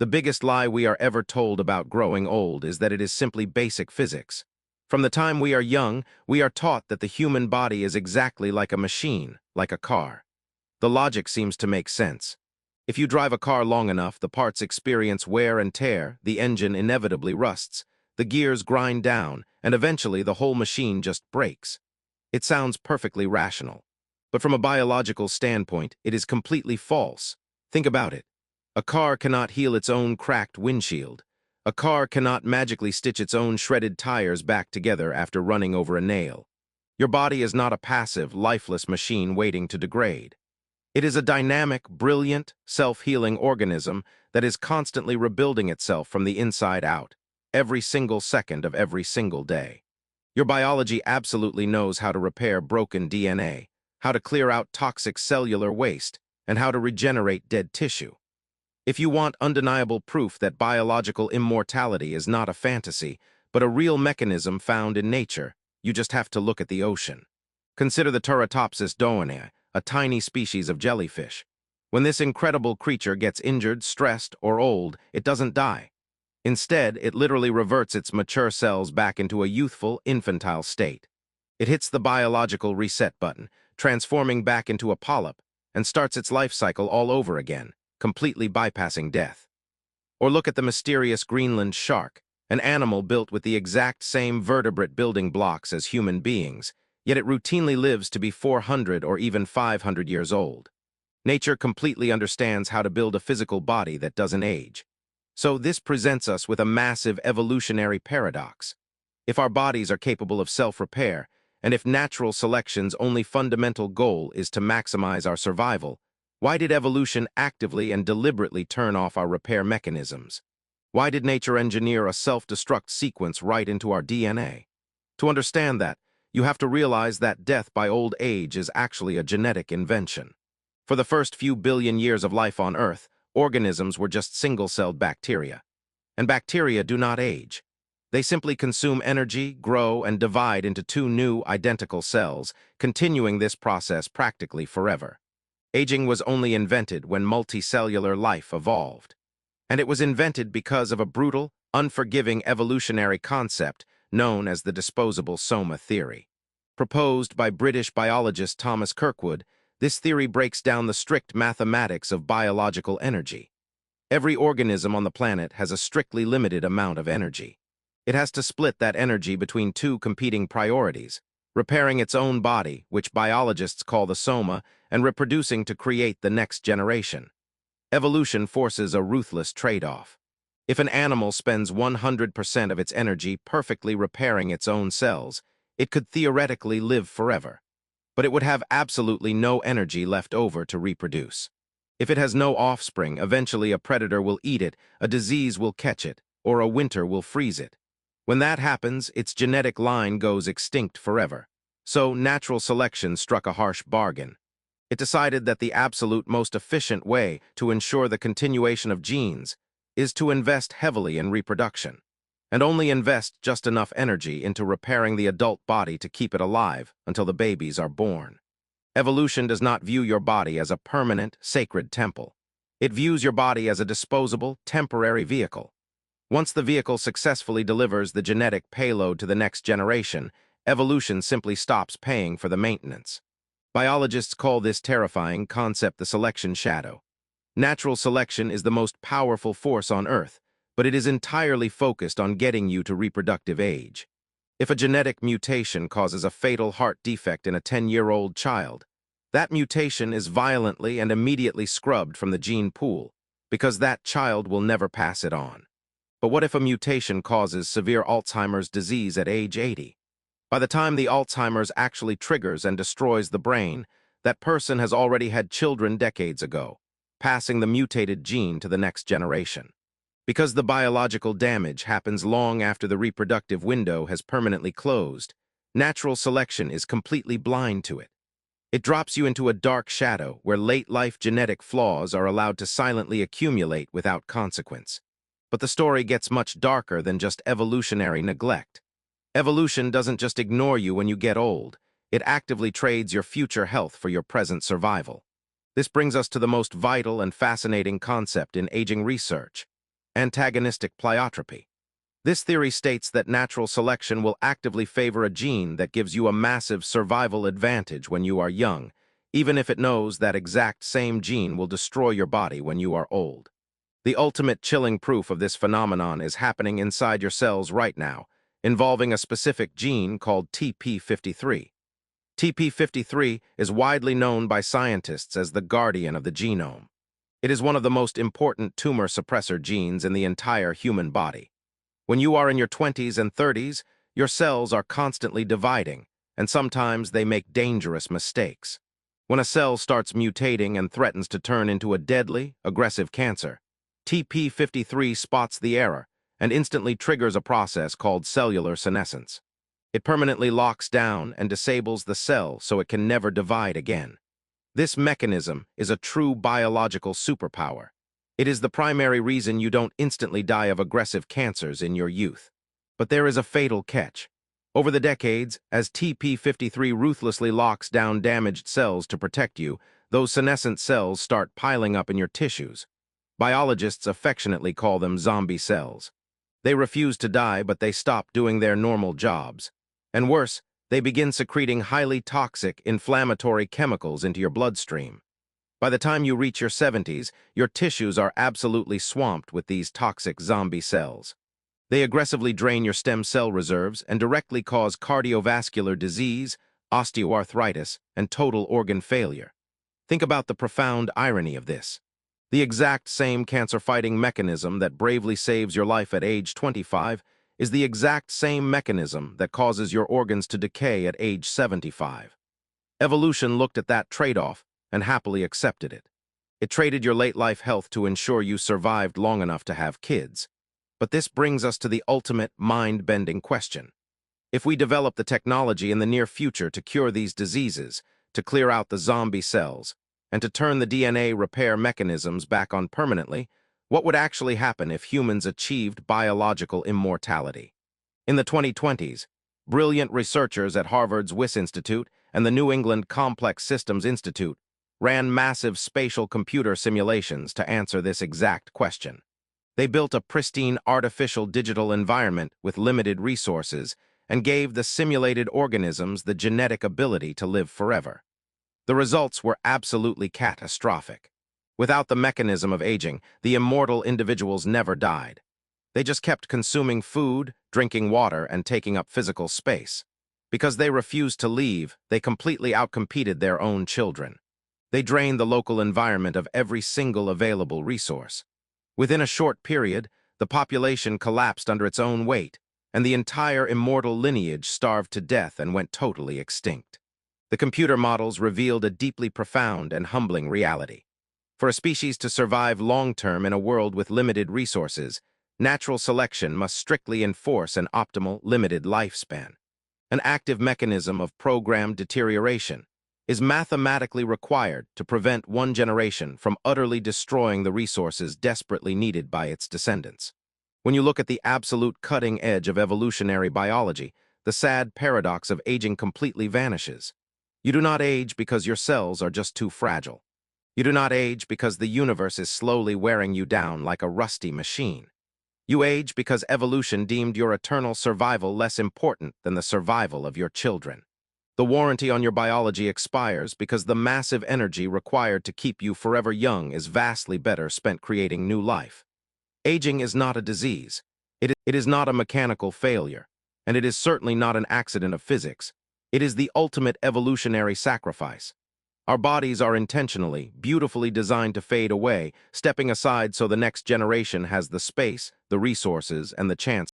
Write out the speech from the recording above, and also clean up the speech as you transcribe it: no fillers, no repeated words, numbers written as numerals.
The biggest lie we are ever told about growing old is that it is simply basic physics. From the time we are young, we are taught that the human body is exactly like a machine, like a car. The logic seems to make sense. If you drive a car long enough, the parts experience wear and tear, the engine inevitably rusts, the gears grind down, and eventually the whole machine just breaks. It sounds perfectly rational. But from a biological standpoint, it is completely false. Think about it. A car cannot heal its own cracked windshield. A car cannot magically stitch its own shredded tires back together after running over a nail. Your body is not a passive, lifeless machine waiting to degrade. It is a dynamic, brilliant, self-healing organism that is constantly rebuilding itself from the inside out, every single second of every single day. Your biology absolutely knows how to repair broken DNA, how to clear out toxic cellular waste, and how to regenerate dead tissue. If you want undeniable proof that biological immortality is not a fantasy, but a real mechanism found in nature, you just have to look at the ocean. Consider the Turritopsis doanei, a tiny species of jellyfish. When this incredible creature gets injured, stressed, or old, it doesn't die. Instead, it literally reverts its mature cells back into a youthful, infantile state. It hits the biological reset button, transforming back into a polyp, and starts its life cycle all over again, completely bypassing death. Or look at the mysterious Greenland shark, an animal built with the exact same vertebrate building blocks as human beings, yet it routinely lives to be 400 or even 500 years old. Nature completely understands how to build a physical body that doesn't age. So this presents us with a massive evolutionary paradox. If our bodies are capable of self-repair, and if natural selection's only fundamental goal is to maximize our survival, why did evolution actively and deliberately turn off our repair mechanisms? Why did nature engineer a self-destruct sequence right into our DNA? To understand that, you have to realize that death by old age is actually a genetic invention. For the first few billion years of life on Earth, organisms were just single-celled bacteria. And bacteria do not age. They simply consume energy, grow, and divide into two new, identical cells, continuing this process practically forever. Aging was only invented when multicellular life evolved. And it was invented because of a brutal, unforgiving evolutionary concept known as the Disposable Soma Theory. Proposed by British biologist Thomas Kirkwood, this theory breaks down the strict mathematics of biological energy. Every organism on the planet has a strictly limited amount of energy. It has to split that energy between two competing priorities: repairing its own body, which biologists call the soma, and reproducing to create the next generation. Evolution forces a ruthless trade-off. If an animal spends 100% of its energy perfectly repairing its own cells, it could theoretically live forever. But it would have absolutely no energy left over to reproduce. If it has no offspring, eventually a predator will eat it, a disease will catch it, or a winter will freeze it. When that happens, its genetic line goes extinct forever. So natural selection struck a harsh bargain. It decided that the absolute most efficient way to ensure the continuation of genes is to invest heavily in reproduction, and only invest just enough energy into repairing the adult body to keep it alive until the babies are born. Evolution does not view your body as a permanent, sacred temple. It views your body as a disposable, temporary vehicle. Once the vehicle successfully delivers the genetic payload to the next generation, evolution simply stops paying for the maintenance. Biologists call this terrifying concept the selection shadow. Natural selection is the most powerful force on Earth, but it is entirely focused on getting you to reproductive age. If a genetic mutation causes a fatal heart defect in a 10-year-old child, that mutation is violently and immediately scrubbed from the gene pool, because that child will never pass it on. But what if a mutation causes severe Alzheimer's disease at age 80? By the time the Alzheimer's actually triggers and destroys the brain, that person has already had children decades ago, passing the mutated gene to the next generation. Because the biological damage happens long after the reproductive window has permanently closed, natural selection is completely blind to it. It drops you into a dark shadow where late-life genetic flaws are allowed to silently accumulate without consequence. But the story gets much darker than just evolutionary neglect. Evolution doesn't just ignore you when you get old. It actively trades your future health for your present survival. This brings us to the most vital and fascinating concept in aging research: Antagonistic Pleiotropy. This theory states that natural selection will actively favor a gene that gives you a massive survival advantage when you are young, even if it knows that exact same gene will destroy your body when you are old. The ultimate chilling proof of this phenomenon is happening inside your cells right now, involving a specific gene called TP53. TP53 is widely known by scientists as the guardian of the genome. It is one of the most important tumor suppressor genes in the entire human body. When you are in your 20s and 30s, your cells are constantly dividing, and sometimes they make dangerous mistakes. When a cell starts mutating and threatens to turn into a deadly, aggressive cancer, TP53 spots the error and instantly triggers a process called cellular senescence. It permanently locks down and disables the cell so it can never divide again. This mechanism is a true biological superpower. It is the primary reason you don't instantly die of aggressive cancers in your youth. But there is a fatal catch. Over the decades, as TP53 ruthlessly locks down damaged cells to protect you, those senescent cells start piling up in your tissues. Biologists affectionately call them zombie cells. They refuse to die, but they stop doing their normal jobs. And worse, they begin secreting highly toxic, inflammatory chemicals into your bloodstream. By the time you reach your 70s, your tissues are absolutely swamped with these toxic zombie cells. They aggressively drain your stem cell reserves and directly cause cardiovascular disease, osteoarthritis, and total organ failure. Think about the profound irony of this. The exact same cancer-fighting mechanism that bravely saves your life at age 25 is the exact same mechanism that causes your organs to decay at age 75. Evolution looked at that trade-off and happily accepted it. It traded your late-life health to ensure you survived long enough to have kids. But this brings us to the ultimate mind-bending question. If we develop the technology in the near future to cure these diseases, to clear out the zombie cells, and to turn the DNA repair mechanisms back on permanently, what would actually happen if humans achieved biological immortality? In the 2020s, brilliant researchers at Harvard's Wyss Institute and the New England Complex Systems Institute ran massive spatial computer simulations to answer this exact question. They built a pristine artificial digital environment with limited resources and gave the simulated organisms the genetic ability to live forever. The results were absolutely catastrophic. Without the mechanism of aging, the immortal individuals never died. They just kept consuming food, drinking water, and taking up physical space. Because they refused to leave, they completely outcompeted their own children. They drained the local environment of every single available resource. Within a short period, the population collapsed under its own weight, and the entire immortal lineage starved to death and went totally extinct. The computer models revealed a deeply profound and humbling reality. For a species to survive long-term in a world with limited resources, natural selection must strictly enforce an optimal, limited lifespan. An active mechanism of programmed deterioration is mathematically required to prevent one generation from utterly destroying the resources desperately needed by its descendants. When you look at the absolute cutting edge of evolutionary biology, the sad paradox of aging completely vanishes. You do not age because your cells are just too fragile. You do not age because the universe is slowly wearing you down like a rusty machine. You age because evolution deemed your eternal survival less important than the survival of your children. The warranty on your biology expires because the massive energy required to keep you forever young is vastly better spent creating new life. Aging is not a disease. It is not a mechanical failure, and it is certainly not an accident of physics. It is the ultimate evolutionary sacrifice. Our bodies are intentionally, beautifully designed to fade away, stepping aside so the next generation has the space, the resources, and the chance